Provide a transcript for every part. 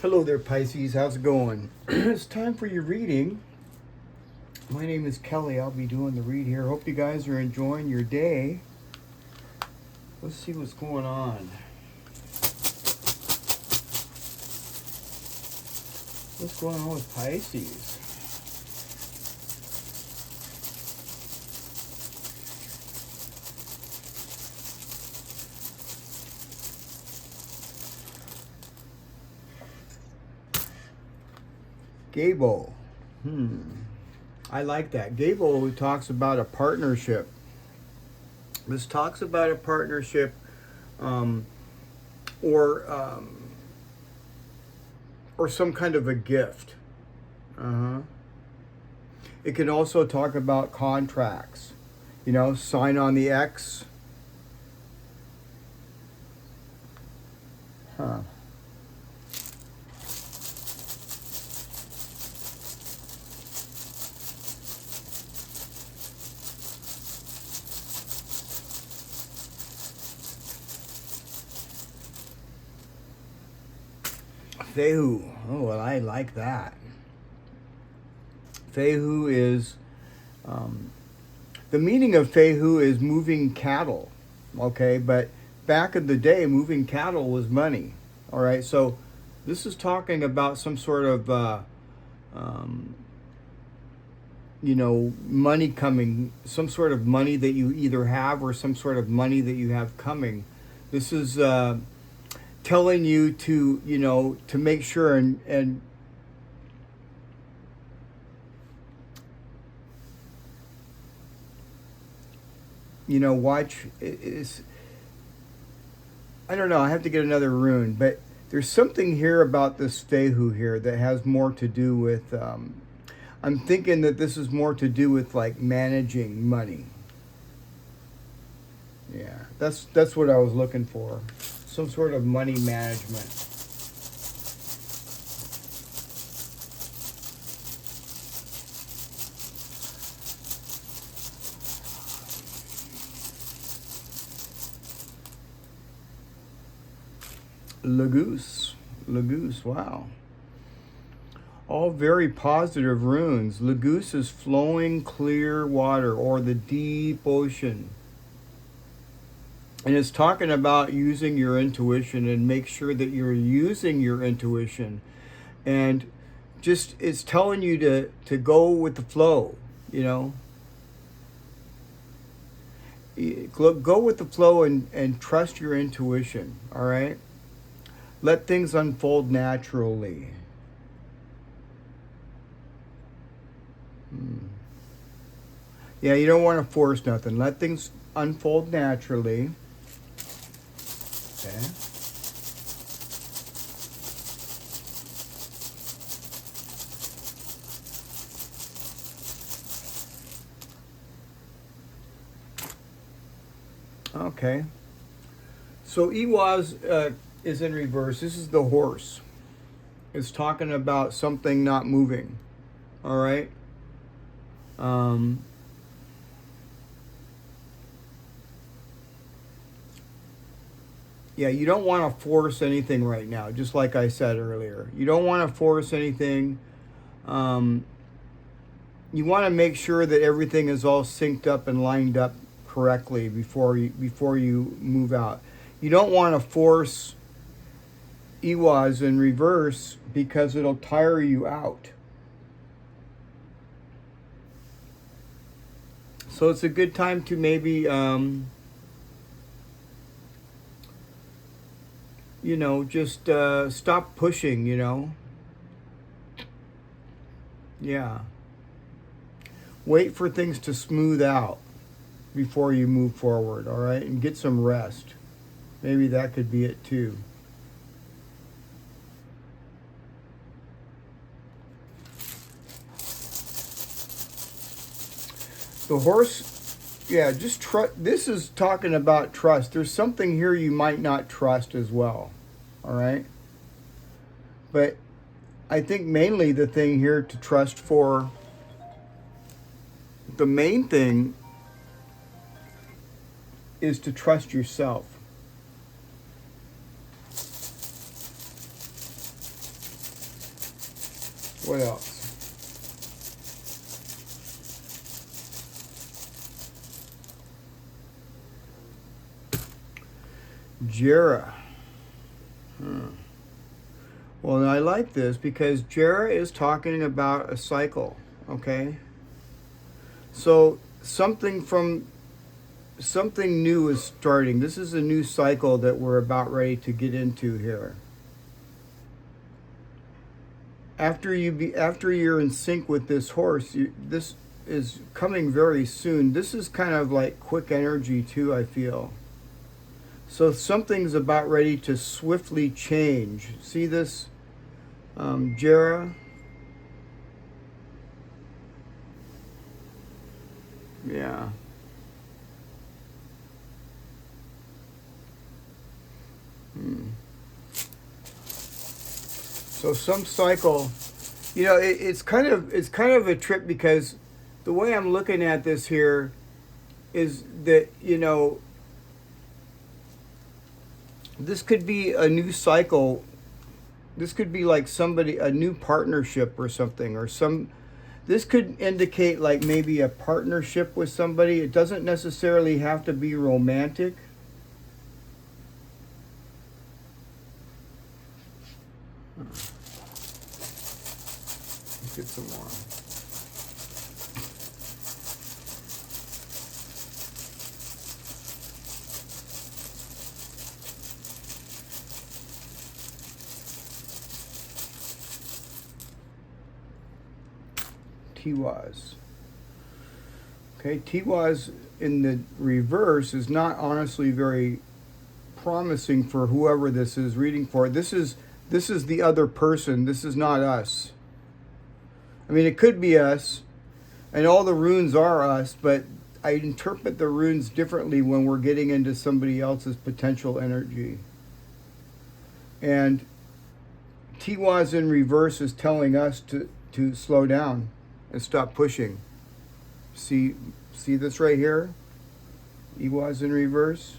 Hello there, Pisces. How's it going? It's time for your reading. My name is Kelly. I'll be doing the read here. Hope you guys are enjoying your day. Let's see what's going on. What's going on with Pisces? Gable. I like that. Gable talks about a partnership. This talks about a partnership or some kind of a gift. It can also talk about contracts. You know, sign on the X. Fehu. Oh, well, I like that. Fehu is, the meaning of Fehu is moving cattle, okay? But back in the day, moving cattle was money, all right? So this is talking about some sort of, money coming, some sort of money that you either have or some sort of money that you have coming. This is telling you to, to make sure and watch. I don't know, I have to get another rune, but there's something here about this Fehu here that has more to do with, I'm thinking that this is more to do with like managing money. Yeah, that's what I was looking for. Some sort of money management. Lagoose, wow. All very positive runes. Lagoose is flowing clear water or the deep ocean. And it's talking about using your intuition and make sure that you're using your intuition. And just, it's telling you to go with the flow, Go with the flow and trust your intuition, all right? Let things unfold naturally. Yeah, you don't want to force nothing. Let things unfold naturally. Okay. Okay. So Iwaz is in reverse. This is the horse. It's talking about something not moving. All right. Yeah, you don't want to force anything right now, just like I said earlier. You don't want to force anything. You want to make sure that everything is all synced up and lined up correctly before you move out. You don't want to force Iwaz in reverse because it'll tire you out. So it's a good time to maybe just stop pushing, Yeah. Wait for things to smooth out before you move forward, all right? And get some rest. Maybe that could be it too. The horse, yeah, just trust. This is talking about trust. There's something here you might not trust as well, all right? But I think mainly the thing here to trust for, the main thing is to trust yourself. What else? Jera. Well, I like this because Jera is talking about a cycle, okay? So something new is starting. This is a new cycle that we're about ready to get into here. After you're in sync with this horse, this is coming very soon. This is kind of like quick energy too, I feel. So something's about ready to swiftly change. See this, Jera? Yeah. So some cycle, it's kind of a trip because the way I'm looking at this here is that, this could be a new cycle. This could be like a new partnership or something, this could indicate like maybe a partnership with somebody. It doesn't necessarily have to be romantic. Let's get some more. Tiwaz. Okay, Tiwaz in the reverse is not honestly very promising for whoever this is reading for. This is the other person. This is not us. I mean, it could be us, and all the runes are us, but I interpret the runes differently when we're getting into somebody else's potential energy. And Tiwaz in reverse is telling us to slow down and stop pushing. See this right here? Tiwaz in reverse.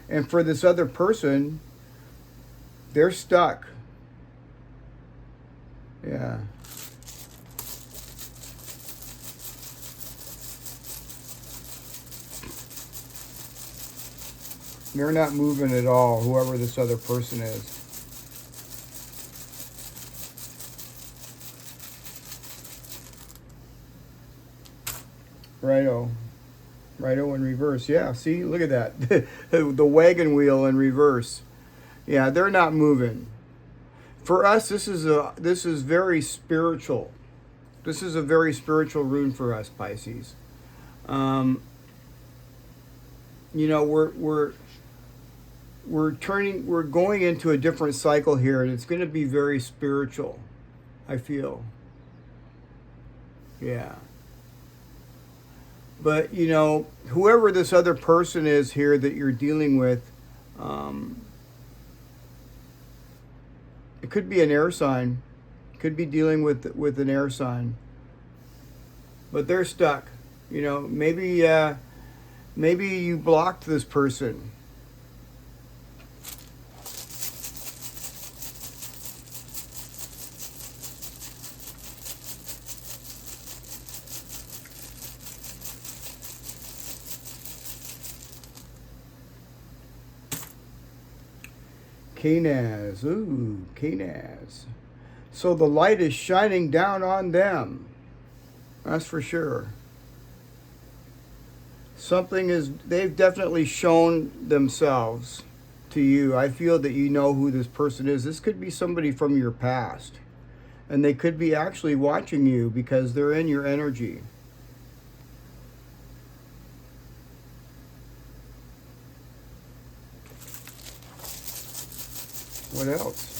And for this other person, they're stuck. Yeah. They're not moving at all, whoever this other person is. Righto in reverse. Yeah, see, look at that. The wagon wheel in reverse. Yeah, they're not moving. For us, this is very spiritual. This is a very spiritual rune for us, Pisces. We're going into a different cycle here, and it's going to be very spiritual, I feel. Yeah. But, whoever this other person is here that you're dealing with, it could be an air sign. Could be dealing with an air sign. But they're stuck. Maybe you blocked this person. Kenaz. Ooh, Kenaz. So the light is shining down on them. That's for sure. They've definitely shown themselves to you. I feel that you know who this person is. This could be somebody from your past. And they could be actually watching you because they're in your energy. What else?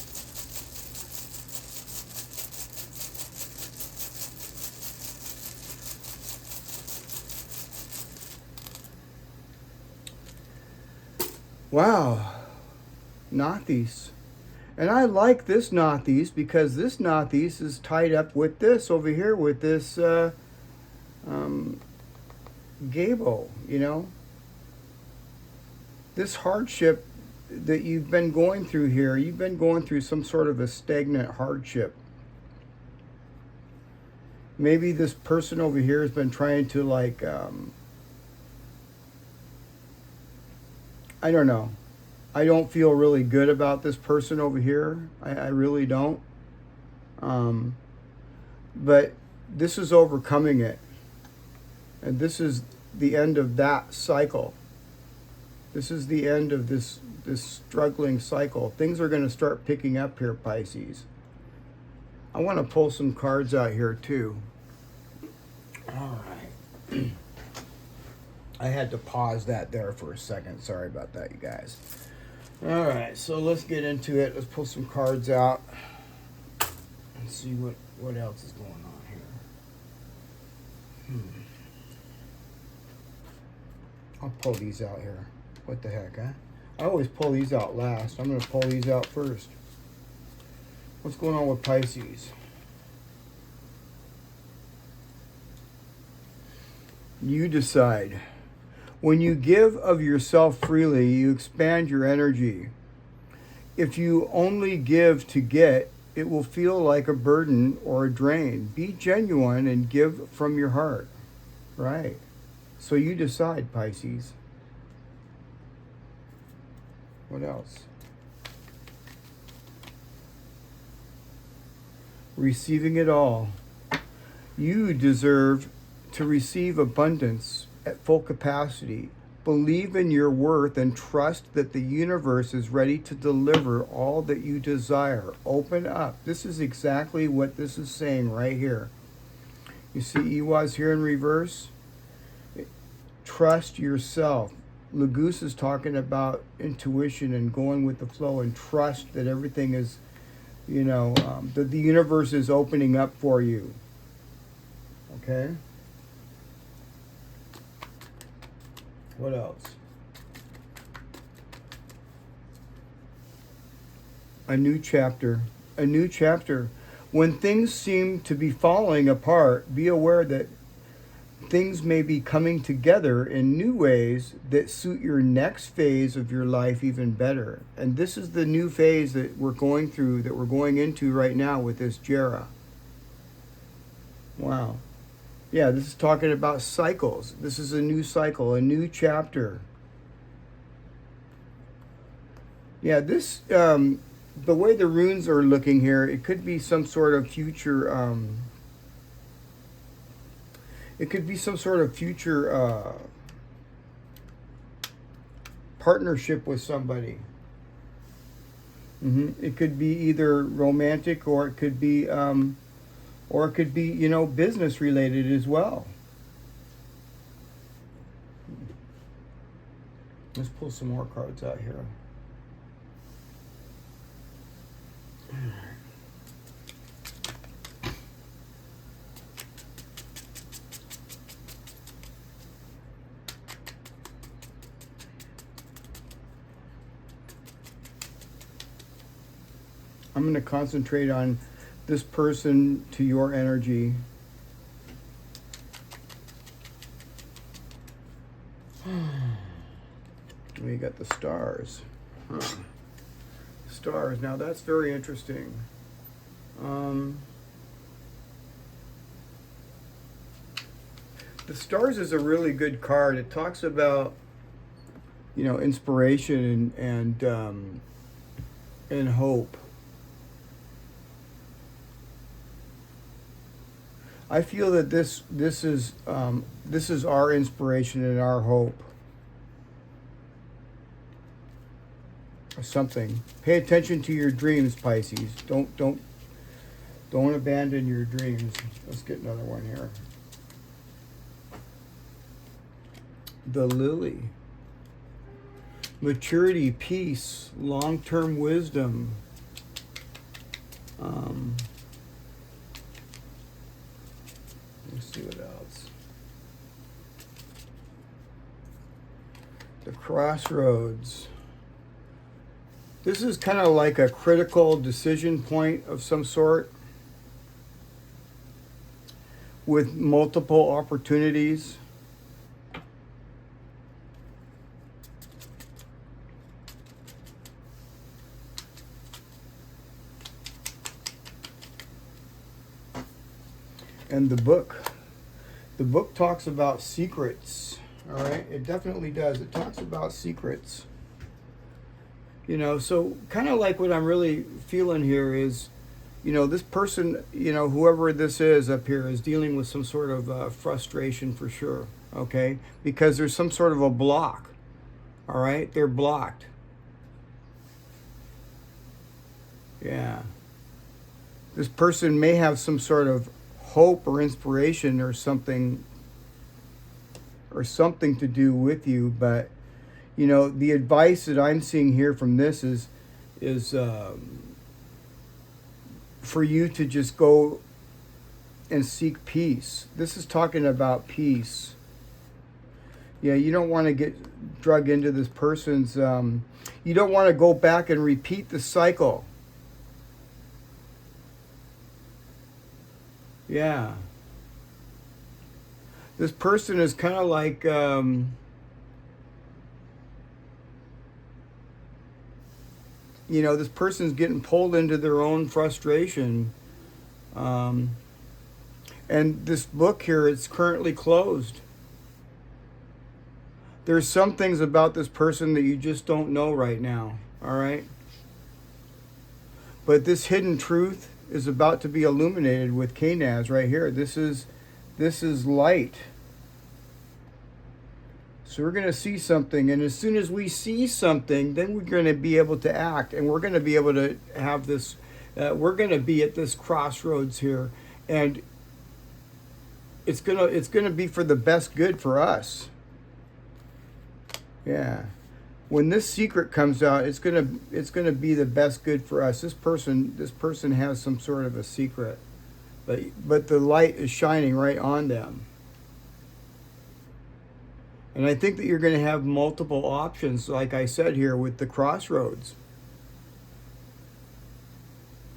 Wow. Northeast. And I like this Northeast because this Northeast is tied up with this over here, with this gable, This hardship that you've been going through here, you've been going through some sort of a stagnant hardship. Maybe this person over here has been trying to, like, I don't know. I don't feel really good about this person over here. I really don't. But this is overcoming it. And this is the end of that cycle. This is the end of this struggling cycle. Things are going to start picking up here, Pisces. I want to pull some cards out here too. All right. I had to pause that there for a second. Sorry about that, you guys. All right, so let's get into it. Let's pull some cards out and see what else is going on here. I'll pull these out here. What the heck, huh? I always pull these out last. I'm going to pull these out first. What's going on with Pisces? You decide. When you give of yourself freely, you expand your energy. If you only give to get, it will feel like a burden or a drain. Be genuine and give from your heart. Right. So you decide, Pisces. What else? Receiving it all. You deserve to receive abundance at full capacity. Believe in your worth and trust that the universe is ready to deliver all that you desire. Open up. This is exactly what this is saying right here. You see Iwa's here in reverse? Trust yourself. Lagoose is talking about intuition and going with the flow and trust that everything is, that the universe is opening up for you. Okay? What else? A new chapter. A new chapter. When things seem to be falling apart, be aware that things may be coming together in new ways that suit your next phase of your life even better. And this is the new phase that we're going through, that we're going into right now with this Jera. Wow. Yeah, this is talking about cycles. This is a new cycle, a new chapter. Yeah, this, the way the runes are looking here, it could be some sort of future, partnership with somebody. It could be either romantic or it could be, business related as well. Let's pull some more cards out here. I'm going to concentrate on this person to your energy. We got the stars. Stars. Now that's very interesting. The stars is a really good card. It talks about, inspiration and hope. I feel that this is our inspiration and our hope. Or something. Pay attention to your dreams, Pisces. Don't abandon your dreams. Let's get another one here. The lily. Maturity, peace, long-term wisdom. Let's see what else. The crossroads. This is kind of like a critical decision point of some sort with multiple opportunities. And the book talks about secrets. All right, it definitely does. It talks about secrets. You know, so kind of like what I'm really feeling here is, you know, this person, you know, whoever this is up here is dealing with some sort of frustration for sure. Okay, because there's some sort of a block. All right, they're blocked. Yeah. This person may have some sort of hope or inspiration or something to do with you, but you know, the advice that I'm seeing here from this is for you to just go and seek peace. This is talking about peace. Yeah, you don't want to get drug into this person's. You don't want to go back and repeat the cycle. Yeah. This person is kind of like. You know, this person's getting pulled into their own frustration. And this book here, it's currently closed. There's some things about this person that you just don't know right now, all right? But this hidden truth is about to be illuminated with Knaz right here. This is light. So we're going to see something, and as soon as we see something, then we're going to be able to act, and we're going to be able to have this, we're going to be at this crossroads here, and it's going to be for the best good for us. Yeah. When this secret comes out, it's going to be the best good for us. This person has some sort of a secret, but the light is shining right on them. And I think that you're going to have multiple options, like I said here, with the crossroads.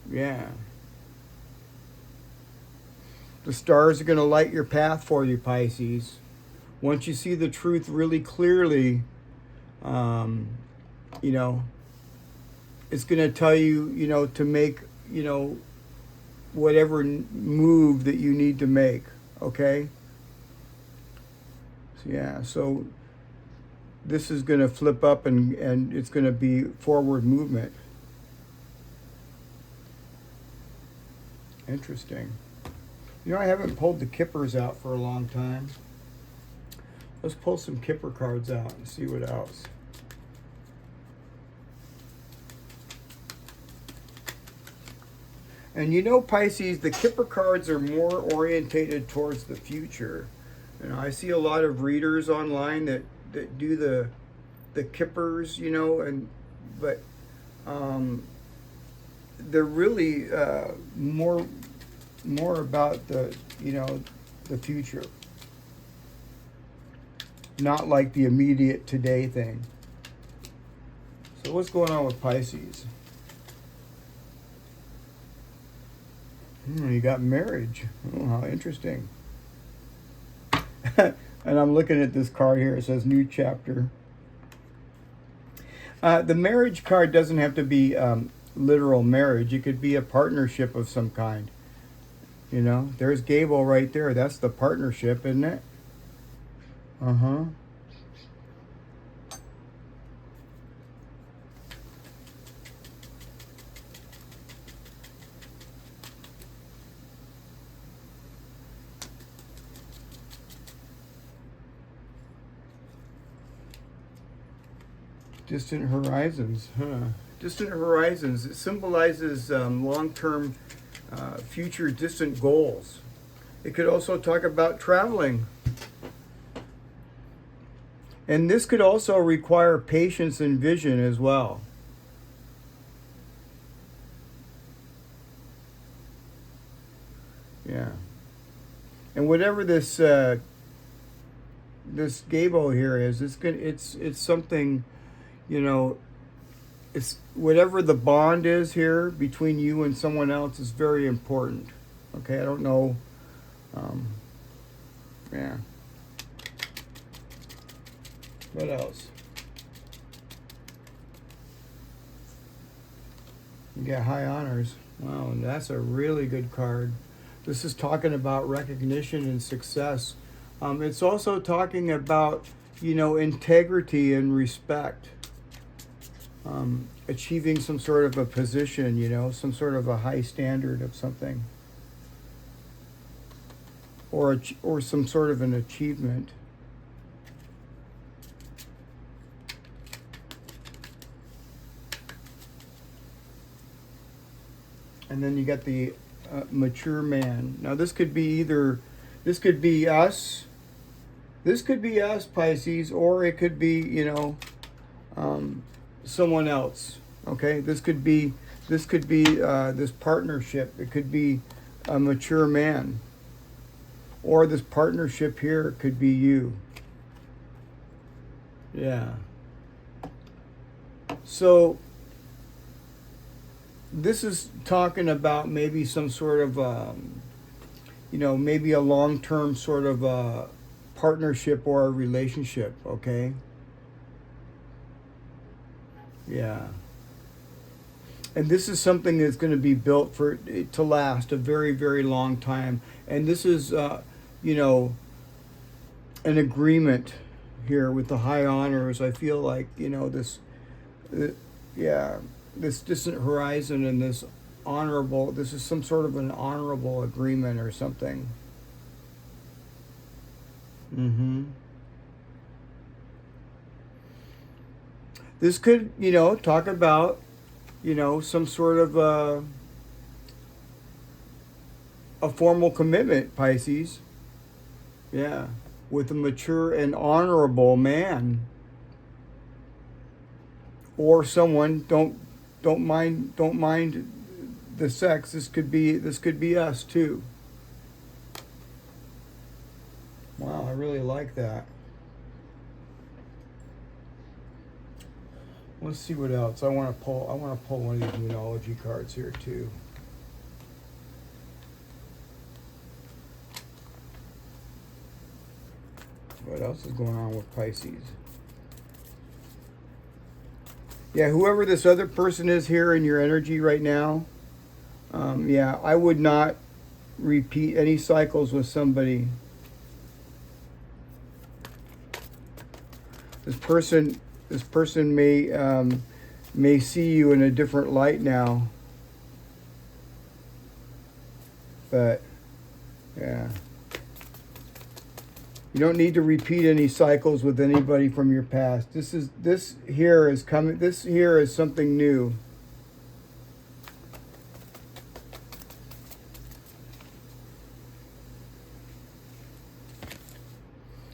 Yeah. The stars are going to light your path for you, Pisces. Once you see the truth really clearly, you know, it's going to tell you, you know, to make, you know, whatever move that you need to make, okay? Yeah, so this is going to flip up and it's going to be forward movement. Interesting. You know, I haven't pulled the Kippers out for a long time. Let's pull some Kipper cards out and see what else. And you know, Pisces, the Kipper cards are more orientated towards the future. You know, I see a lot of readers online that do the Kippers, you know, but they're really more about the, you know, the future, not like the immediate today thing. So what's going on with Pisces? You got marriage. Oh, how interesting. And I'm looking at this card here. It says new chapter. The marriage card doesn't have to be literal marriage. It could be a partnership of some kind. You know, there's Gable right there. That's the partnership, isn't it? Uh-huh. Distant horizons, huh? Distant horizons. It symbolizes long-term, future distant goals. It could also talk about traveling. And this could also require patience and vision as well. Yeah. And whatever this this Gable here is, it's something. You know, it's whatever the bond is here between you and someone else is very important. Okay, I don't know. Yeah. What else? You got high honors. Wow, and that's a really good card. This is talking about recognition and success. It's also talking about, integrity and respect. Achieving some sort of a position, some sort of a high standard of something. Or some sort of an achievement. And then you got the mature man. Now this could be us, Pisces, or it could be, someone else. Okay, this could be this partnership. It could be a mature man, or this partnership here could be you. Yeah. So this is talking about maybe some sort of, maybe a long-term sort of partnership or a relationship, okay? Yeah. And this is something that's going to be built to last a very, very long time. And this is, an agreement here with the high honors. I feel like, this distant horizon and this is some sort of an honorable agreement or something. This could, talk about, some sort of a formal commitment, Pisces. Yeah, with a mature and honorable man. Or someone, don't mind the sex. This could be us too. Wow, I really like that. Let's see what else. I want to pull one of these numerology cards here too. What else is going on with Pisces? Yeah, whoever this other person is here in your energy right now, I would not repeat any cycles with somebody. This person may see you in a different light now. But yeah. You don't need to repeat any cycles with anybody from your past. This here is something new.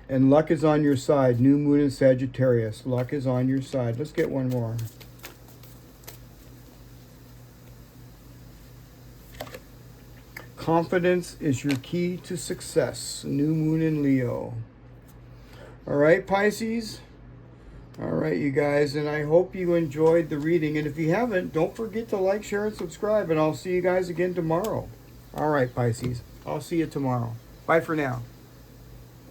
And luck is on your side. New moon in Sagittarius. Luck is on your side. Let's get one more. Confidence is your key to success. New moon in Leo. All right, Pisces. All right, you guys. And I hope you enjoyed the reading. And if you haven't, don't forget to like, share, and subscribe. And I'll see you guys again tomorrow. All right, Pisces. I'll see you tomorrow. Bye for now.